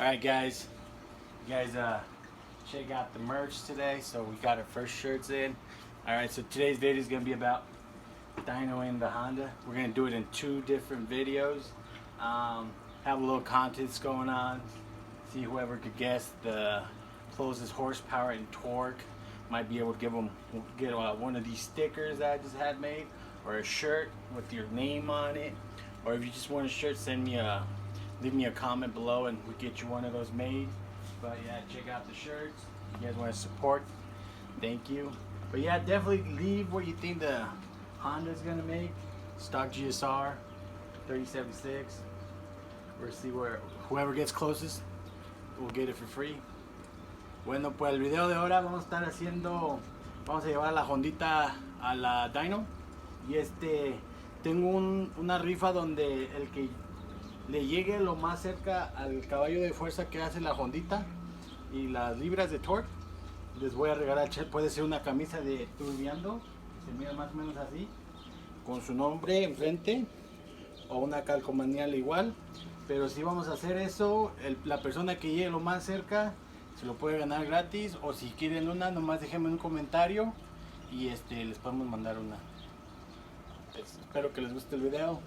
Alright guys, you guys check out the merch today. So we got our first shirts in. Alright, so today's video is going to be about dynoing the Honda. We're going to do it in 2 different videos. Have a little contest going on. See whoever could guess the closest horsepower and torque. Might be able to get one of these stickers that I just had made, or a shirt with your name on it. Or if you just want a shirt, leave me a comment below and we'll get you one of those made. But yeah, check out the shirts. You guys want to support, thank you. But yeah, definitely leave what you think the Honda's gonna make. Stock GSR 3076. We'll see where whoever gets closest will get it for free. Bueno, pues el video de ahora vamos a llevar la Hondita a la dyno. Y tengo una rifa donde el que le llegue lo más cerca al caballo de fuerza que hace la Hondita y las libras de torque, les voy a regalar. Puede ser una camisa de turbiando, se mira más o menos así, con su nombre enfrente, o una calcomanía al igual. Pero si vamos a hacer eso, la persona que llegue lo más cerca se lo puede ganar gratis, o si quieren una, nomás déjenme un comentario y les podemos mandar una. Espero que les guste el video.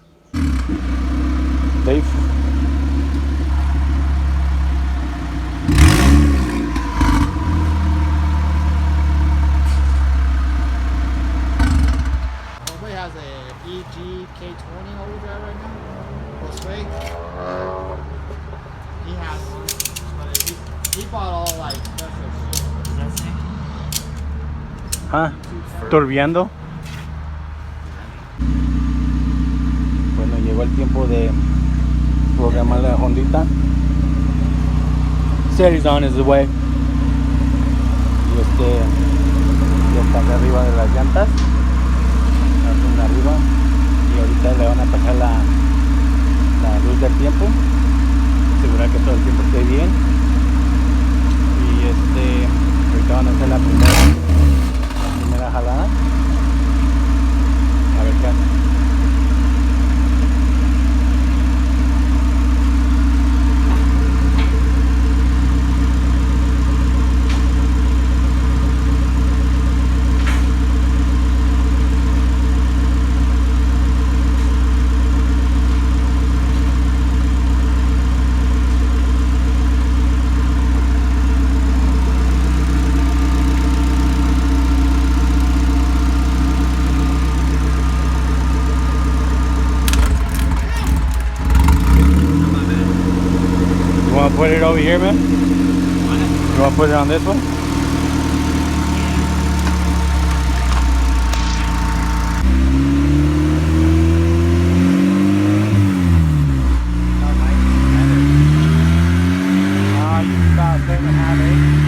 Dave. Homeboy has a EG-K20 overdrive right now. This way. He has one, but he bought all like special shit. Does that say? Ah, turbiando. Bueno, llegó el tiempo de programar la Hondita. Series on is the way. Y ya está acá arriba de las llantas. Hacen arriba. Y ahorita le van a pasar la luz del tiempo. Asegurar que todo el tiempo esté bien. Y ahorita van a hacer la primera jalada. A ver qué hace. Put it over here, man? You want to put it on this one? You about 7.5, 8.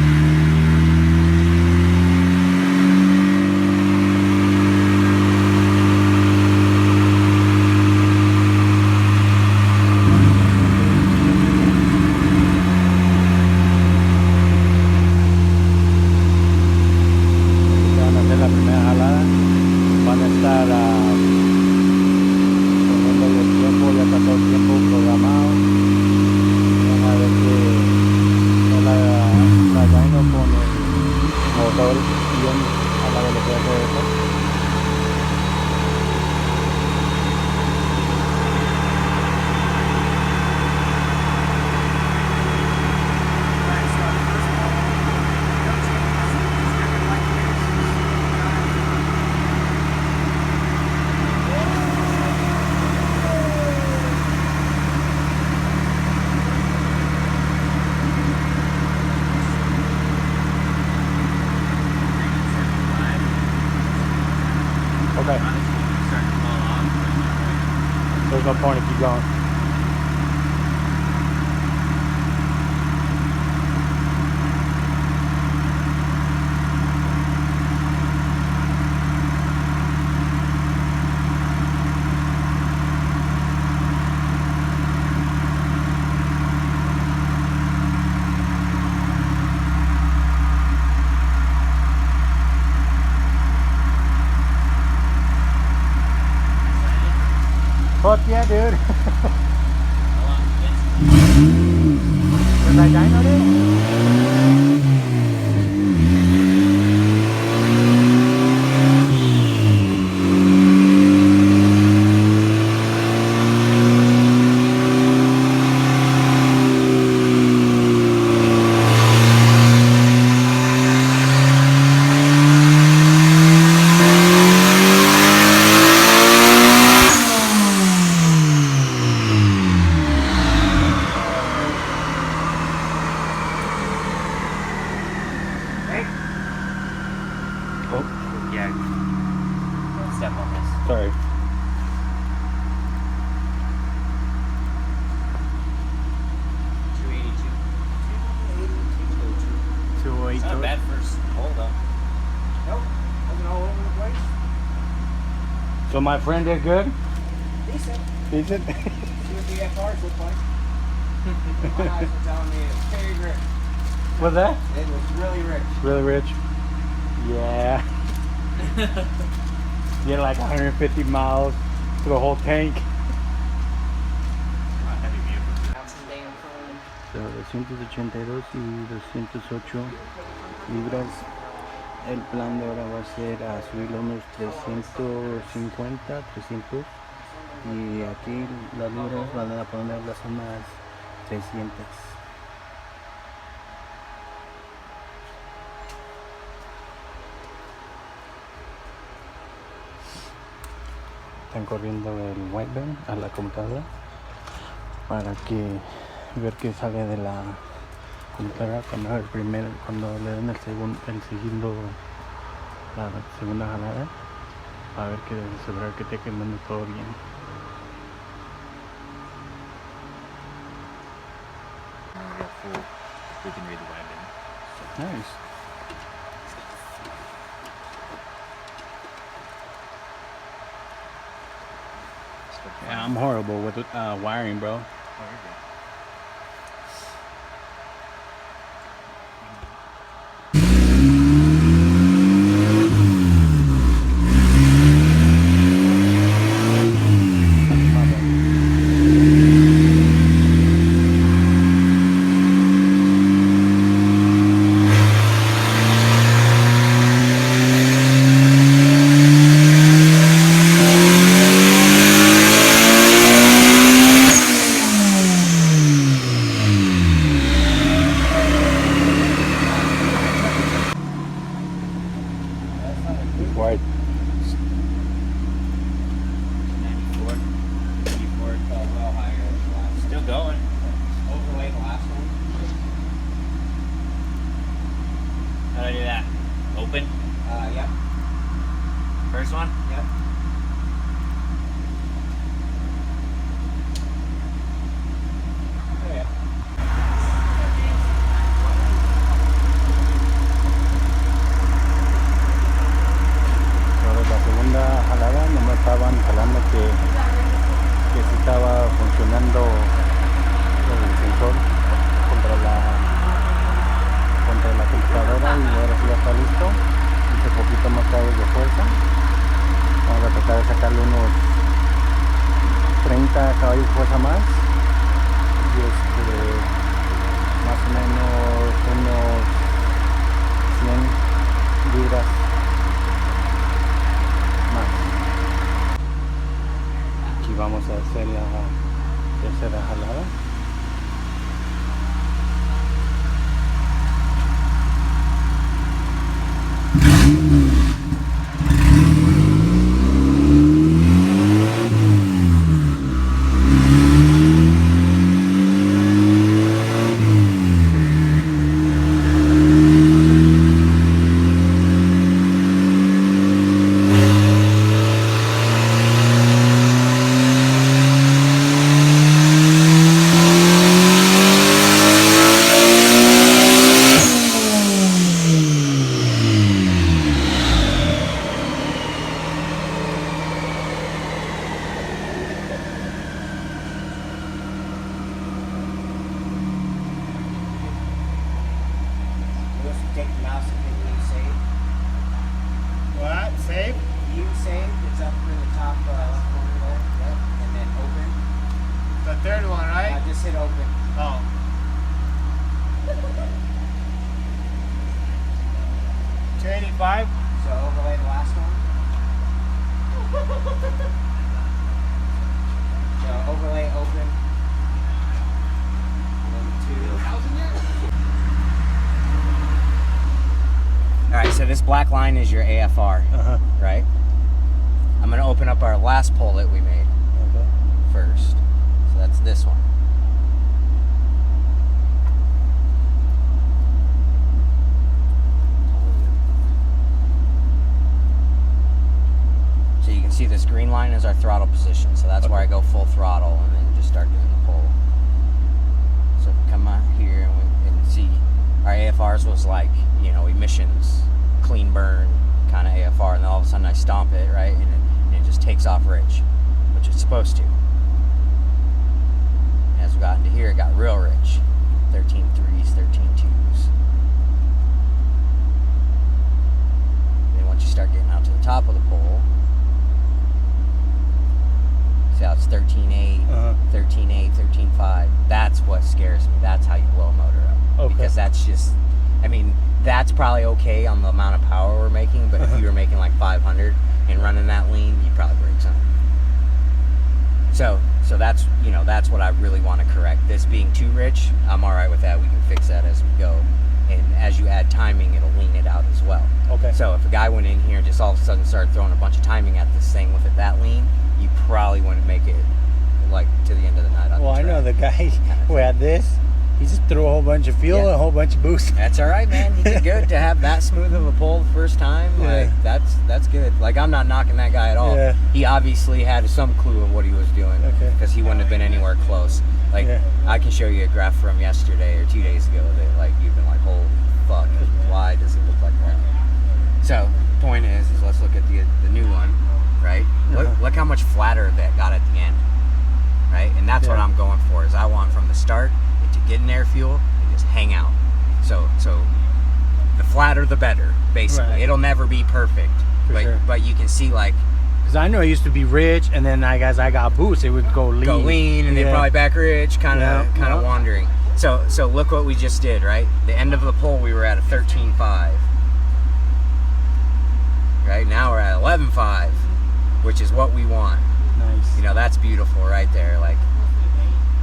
Okay. There's no point if you going. Fuck yeah, dude. I dynoed it? Oh, Yeah. Don't step on this. sorry. 282. It's not 282. bad first hold up. Nope, wasn't all over the place. So my friend did good? Decent. Decent? See what the FRs look like. My eyes were telling me it was very rich. What's that? It was really rich. Really rich? Yeah. You had like 150 miles to the whole tank. Heavy vehicle. So 282 y 208 libras. El plan de ahora va a ser a subirlo unos 350, 300. Y aquí las libras van a ponerlas unas 300. Están corriendo el wideband a la computadora para que ver qué sale de la computadora cuando le den la segunda jalada, a ver que asegurar que esté quemando todo bien. We can read the wagon. Nice. Yeah, I'm horrible with wiring, bro. Oh, you're good. Wide. 94. 84, it fell well higher than the last. Still going. Overweight the last one. How do I do that? Open? Yep. First one? Yep. Oh, yeah. Sobre la segunda jalada no me estaban jalando que sí estaba funcionando el sensor contra la computadora, y ahora sí ya está listo. Hice poquito más caballos de fuerza. Vamos a tratar de sacarle unos 30 caballos de fuerza más, y más o menos unos 100 libras más. Aquí vamos a hacer la tercera jalada. Take the mouse and hit view save. What? Save? View save, it's up in the top left corner there. Yep. And then open. The third one, right? Just hit open. Oh. $285. So overlay the last one. So overlay open. Alright, so this black line is your AFR, right? I'm going to open up our last pole that we made first. So that's this one. So you can see this green line is our throttle position. So that's where I go full throttle and then just start doing the pole. So if we come out here and see our AFRs was like, you know, emissions, clean burn kind of AFR, and then all of a sudden I stomp it, right, and it just takes off rich, which it's supposed to. And as we got into here, it got real rich. 13 threes, 13 twos. Then once you start getting out to the top of the pole, see how it's 13.8, 13.8, 13.5. That's what scares me. That's how you blow a motor up. Okay. Because that's just, I mean, that's probably okay on the amount of power we're making, but if you were making like 500 and running that lean, you'd probably break something. So that's, you know, that's what I really want to correct. This being too rich, I'm all right with that. We can fix that as we go. And as you add timing, it'll lean it out as well. Okay. So if a guy went in here and just all of a sudden started throwing a bunch of timing at this thing with it that lean, you probably wouldn't make it like to the end of the night on Well, the I know track. the guy who had this. He just threw a whole bunch of fuel and a whole bunch of boost. That's all right, man. He did good to have that smooth of a pole the first time. Like that's good. Like, I'm not knocking that guy at all. Yeah. He obviously had some clue of what he was doing. Okay. Because he wouldn't have been anywhere close. Like, I can show you a graph from yesterday or 2 days ago that like you've been like, holy fuck, why does it look like that? So point is let's look at the new one, right? Look how much flatter that got at the end, right? And that's what I'm going for. Is I want from the start it to get in air fuel and just hang out. So the flatter the better, basically. Right. It'll never be perfect, but you can see like. Because I know it used to be rich, and then as I got boost, it would go lean. And then probably back rich, kind of wandering. So look what we just did, right? The end of the pole, we were at a 13.5. Right now we're at 11.5, which is what we want. Nice. You know, that's beautiful right there. Like,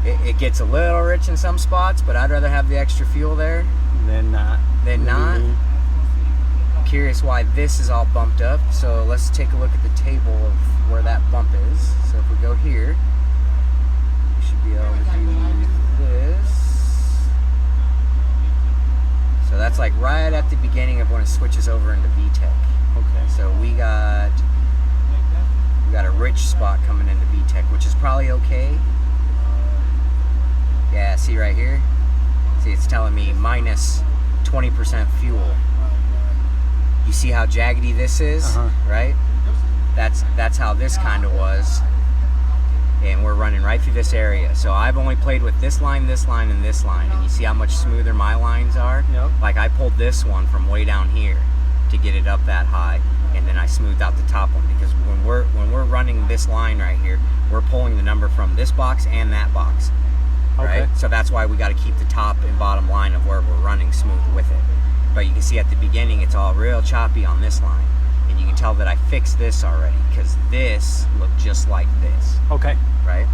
it gets a little rich in some spots, but I'd rather have the extra fuel there Then not. than not. Curious why this is all bumped up. So let's take a look at the table of where that bump is. So if we go here, we should be able to do this. So that's like right at the beginning of when it switches over into VTEC. Okay. So we got a rich spot coming into VTEC, which is probably okay. Yeah, see right here? See, it's telling me minus 20% fuel. You see how jaggedy this is, right? That's how this kind of was. And we're running right through this area. So I've only played with this line, and this line. And you see how much smoother my lines are? Yep. Like, I pulled this one from way down here to get it up that high, and then I smoothed out the top one, because when we're running this line right here, we're pulling the number from this box and that box. Okay. Right? So that's why we got to keep the top and bottom line of where we're running smooth with it. But you can see at the beginning it's all real choppy on this line, and you can tell that I fixed this already, because this looked just like this. Okay. Right?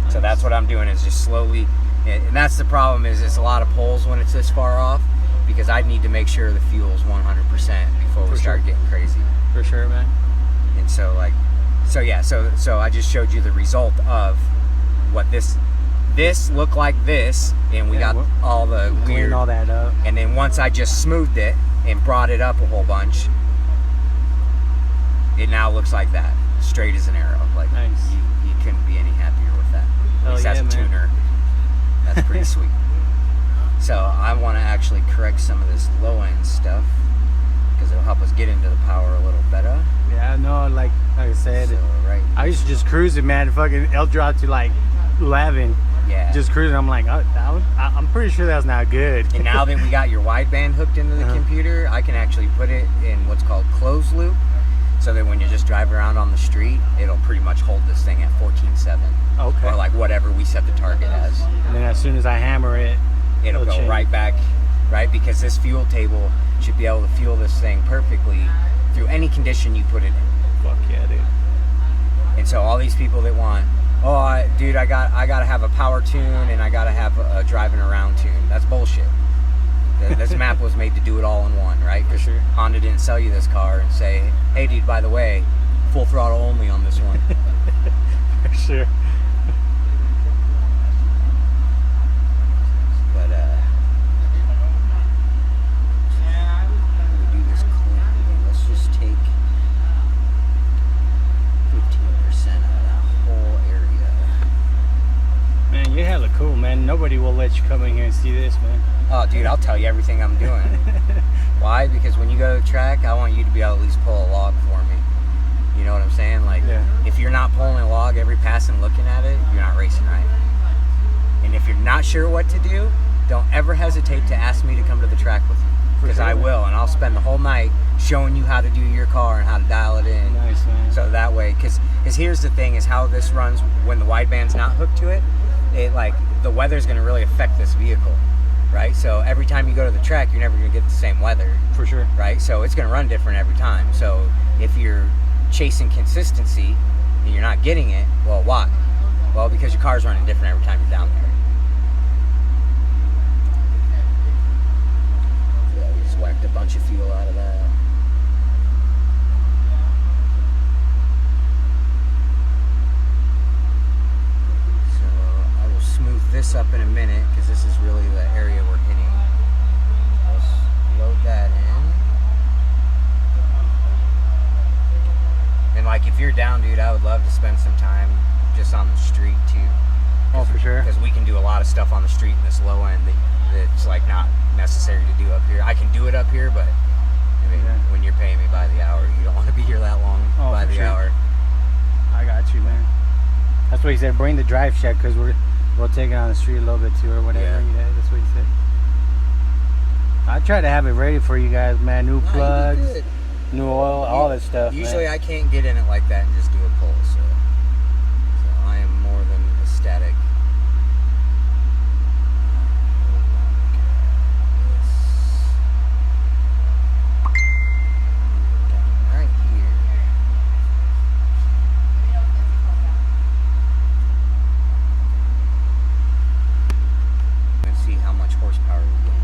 Nice. So that's what I'm doing, is just slowly, and that's the problem, is it's a lot of poles when it's this far off, because I need to make sure the fuel's 100% before we start getting crazy. For sure, man. And so so I just showed you the result of what this looked like this, and we got all the weird, all that up. and then once I just smoothed it and brought it up a whole bunch, it now looks like that, straight as an arrow. Like, nice. You couldn't be any happier with that. At least as a tuner, that's pretty sweet. So I want to actually correct some of this low end stuff, because it'll help us get into the power a little better. Yeah, no, like I said, So, right. I used to just cruise it, man. Fucking it'll drop to like 11. Yeah. Just cruising. I'm like, I'm pretty sure that's not good. And now that we got your wideband hooked into the computer, I can actually put it in what's called closed loop, so that when you just drive around on the street, it'll pretty much hold this thing at 14.7. Okay. Or like whatever we set the target as. And then as soon as I hammer it, it'll go change. right back, right? Because this fuel table should be able to fuel this thing perfectly through any condition you put it in. Fuck yeah, dude. And so all these people that want, dude, I gotta have a power tune and I gotta have a driving around tune. That's bullshit. This map was made to do it all in one, right? Because sure. Honda didn't sell you this car and say, hey, dude, by the way, full throttle only on this one. For sure. But we do this clean. Let's just take 15% of that whole area. Man, you're hella cool, man. Nobody will let you come in here and see this, man. Oh, dude, I'll tell you everything I'm doing. Why? Because when you go to the track, I want you to be able to at least pull a log for me. You know what I'm saying? Like, Yeah. if you're not pulling a log every pass and looking at it, you're not racing right. And if you're not sure what to do, don't ever hesitate to ask me to come to the track with you. Because sure, I man. will, and I'll spend the whole night showing you how to do your car and how to dial it in. Nice, man. So that way, because here's the thing, is how this runs when the wideband's not hooked to it, like, the weather's going to really affect this vehicle, right? So every time you go to the track, you're never going to get the same weather. For sure. Right? So it's going to run different every time. So if you're chasing consistency and you're not getting it, well, why? Well, because your car's running different every time you're down there. Yeah, we just whacked a bunch of fuel out of that. So I will smooth this up in a minute because this is really the area we're hitting. Let's load that in. And like, if you're down, dude, I would love to spend some time just on the street too. Oh, for sure. Because we can do a lot of stuff on the street in this low end that's like not necessary to do up here. I can do it up here, but I mean, Yeah. when you're paying me by the hour, you don't want to be here that long by for the sure. hour. I got you, man. That's what he said. Bring the drive shack because we'll take it on the street a little bit too, or whatever. Yeah. That's what he said. I try to have it ready for you guys, man. New No, you did plugs, good. new oil, all that stuff. Usually man. I can't get in it like that and just do a pull, so I am more than ecstatic. Right here. Let's see how much horsepower we gain.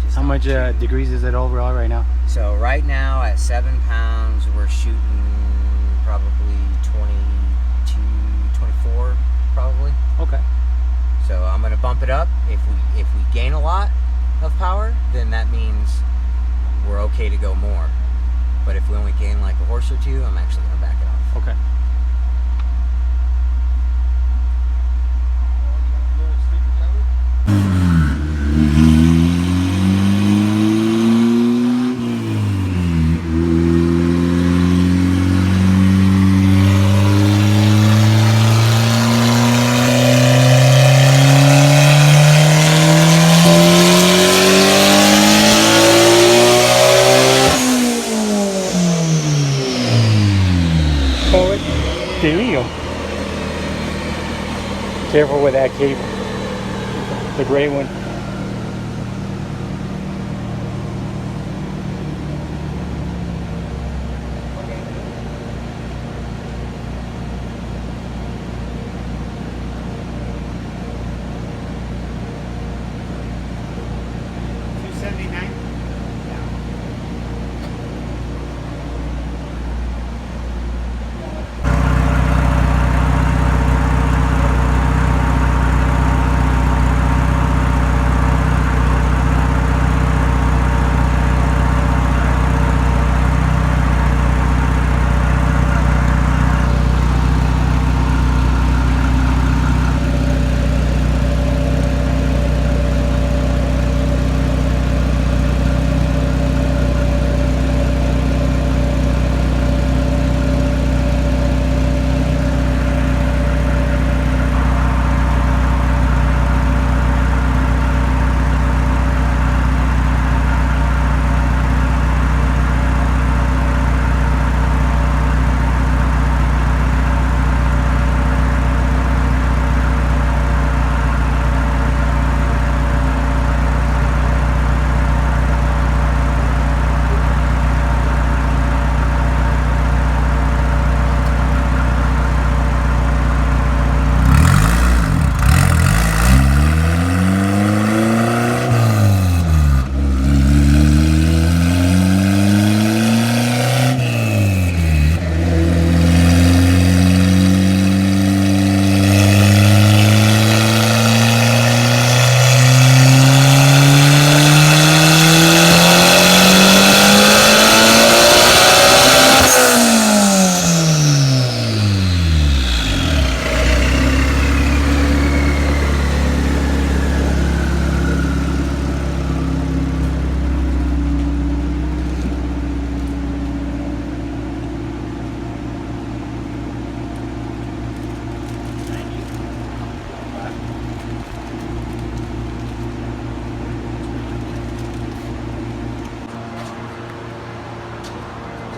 Just How on much two. degrees is it overall right now? So right now at 7 pounds, we're shooting probably 22, 24, probably. Okay. So I'm gonna bump it up. If we gain a lot of power, then that means we're okay to go more. But if we only gain like a horse or two, I'm actually gonna back it off. Okay. Forward. There you go. Careful with that cable. The gray one.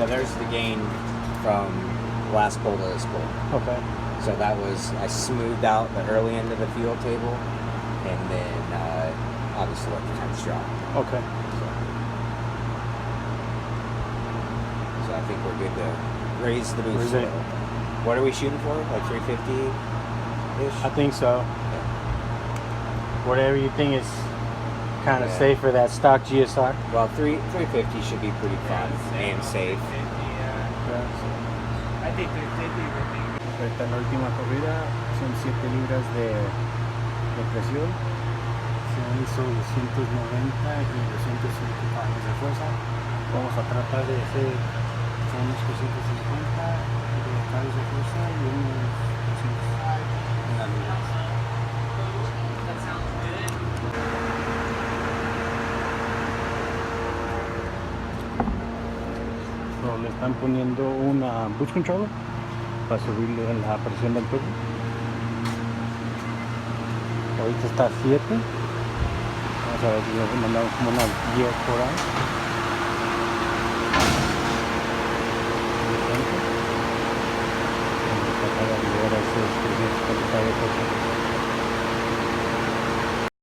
there's the gain from last pull to this pull. Okay. So that was, I smoothed out the early end of the field table, and then obviously let the temps drop. Okay. So I think we're good to raise the boost. Raise it. What are we shooting for? Like 350-ish? I think so. Okay. Whatever you think is kind of Yeah. safe for that stock GSR. Well, 350 should be pretty fun and safe. I think 350. Esta es la última corrida, son 7 libras de presión. Se hizo 290 y 205 caballos de fuerza. Vamos a tratar de hacer unos 250 de caballos de fuerza y unos 200 en las libras. So, le están poniendo una boost controller para subirle la presión del turbo. Ahorita está a 7. Vamos a ver si le mandamos como una 10 por ahí.